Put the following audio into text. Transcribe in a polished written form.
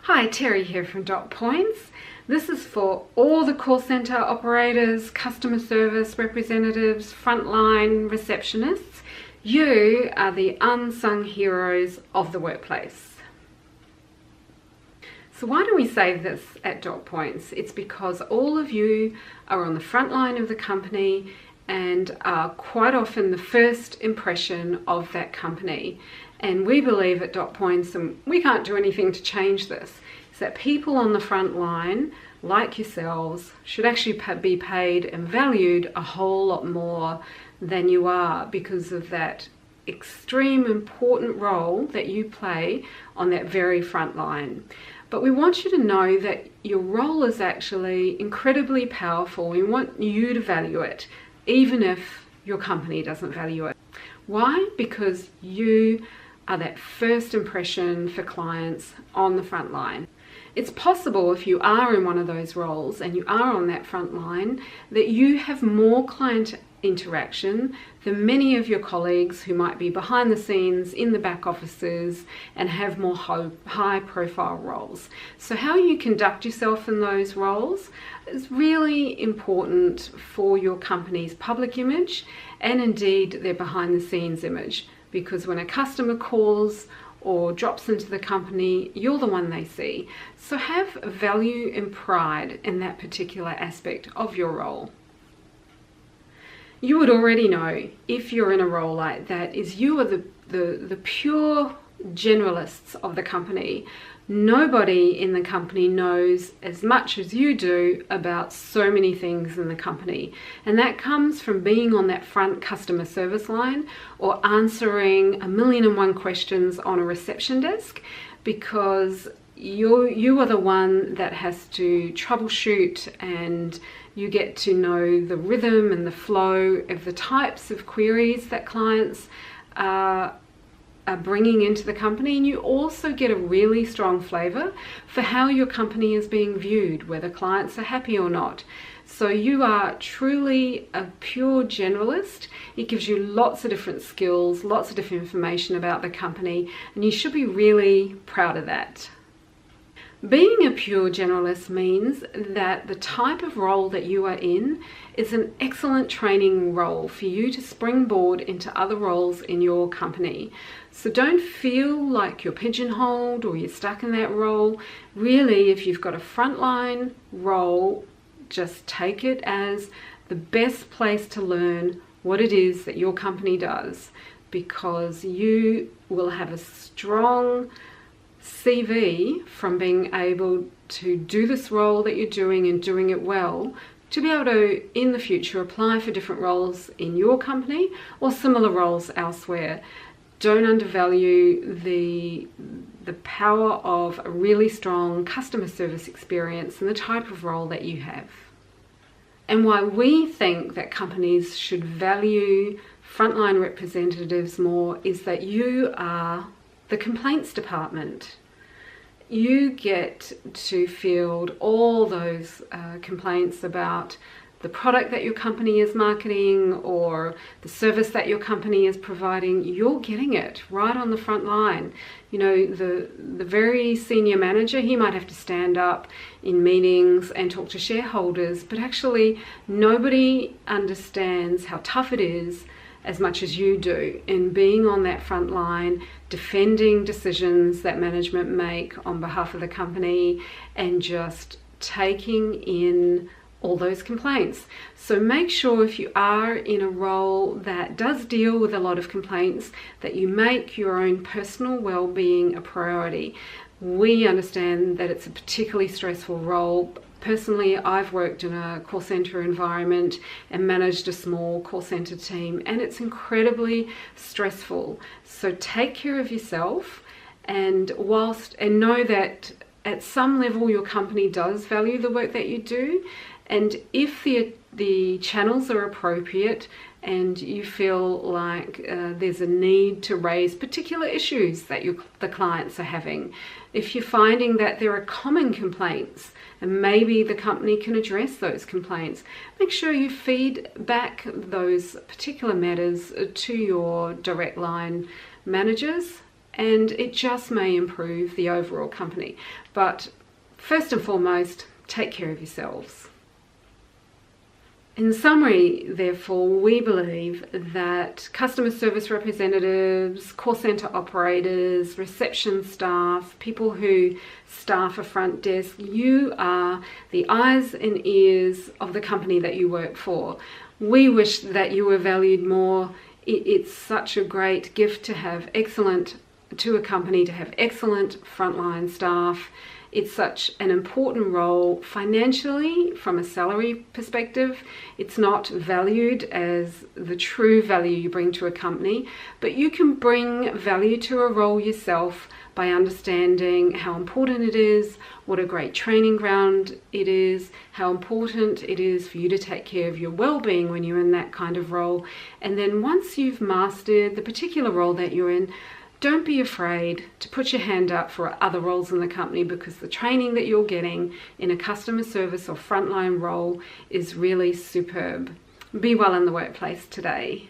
Hi, Terry here from DotPointz. This is for all the call center operators, customer service representatives, frontline receptionists. You are the unsung heroes of the workplace. So why do we say this at DotPointz? It's because all of you are on the front line of the company and are quite often the first impression of that company. And we believe at DotPointz, and we can't do anything to change this, is that people on the front line, like yourselves, should actually be paid and valued a whole lot more than you are because of that extreme important role that you play on that very front line. But we want you to know that your role is actually incredibly powerful. We want you to value it, even if your company doesn't value it. Why? Because you are that first impression for clients on the front line. It's possible if you are in one of those roles and you are on that front line that you have more client interaction than many of your colleagues who might be behind the scenes in the back offices and have more high profile roles. So how you conduct yourself in those roles is really important for your company's public image and indeed their behind the scenes image, because when a customer calls or drops into the company, you're the one they see. So have value and pride in that particular aspect of your role. You would already know, if you're in a role like that, is you are the pure generalists of the company. Nobody in the company knows as much as you do about so many things in the company. And that comes from being on that front customer service line or answering 1,000,001 questions on a reception desk, because you are the one that has to troubleshoot, and you get to know the rhythm and the flow of the types of queries that clients are bringing into the company, and you also get a really strong flavor for how your company is being viewed, whether clients are happy or not. So you are truly a pure generalist. It gives you lots of different skills, lots of different information about the company, and you should be really proud of that. Being a pure generalist means that the type of role that you are in is an excellent training role for you to springboard into other roles in your company. So don't feel like you're pigeonholed or you're stuck in that role. Really, if you've got a frontline role, just take it as the best place to learn what it is that your company does, because you will have a strong CV from being able to do this role that you're doing and doing it well, to be able to in the future apply for different roles in your company or similar roles elsewhere. Don't undervalue the power of a really strong customer service experience and the type of role that you have. And why we think that companies should value frontline representatives more is that you are the complaints department. You get to field all those complaints about the product that your company is marketing or the service that your company is providing. You're getting it right on the front line. You know, the very senior manager, he might have to stand up in meetings and talk to shareholders, but actually nobody understands how tough it is as much as you do in being on that front line, defending decisions that management make on behalf of the company and just taking in all those complaints. So make sure if you are in a role that does deal with a lot of complaints, that you make your own personal well-being a priority. We understand that it's a particularly stressful role. Personally, I've worked in a call center environment and managed a small call center team, and it's incredibly stressful. So take care of yourself, and know that at some level your company does value the work that you do. And if the channels are appropriate and you feel like there's a need to raise particular issues that the clients are having, if you're finding that there are common complaints and maybe the company can address those complaints, make sure you feed back those particular matters to your direct line managers and it just may improve the overall company. But first and foremost, take care of yourselves. In summary, therefore, we believe that customer service representatives, call center operators, reception staff, people who staff a front desk, you are the eyes and ears of the company that you work for. We wish that you were valued more. It's such a great gift to have to a company to have excellent frontline staff. It's such an important role financially from a salary perspective. It's not valued as the true value you bring to a company, but you can bring value to a role yourself by understanding how important it is, what a great training ground it is, how important it is for you to take care of your well-being when you're in that kind of role. And then once you've mastered the particular role that you're in, don't be afraid to put your hand up for other roles in the company, because the training that you're getting in a customer service or frontline role is really superb. Be well in the workplace today.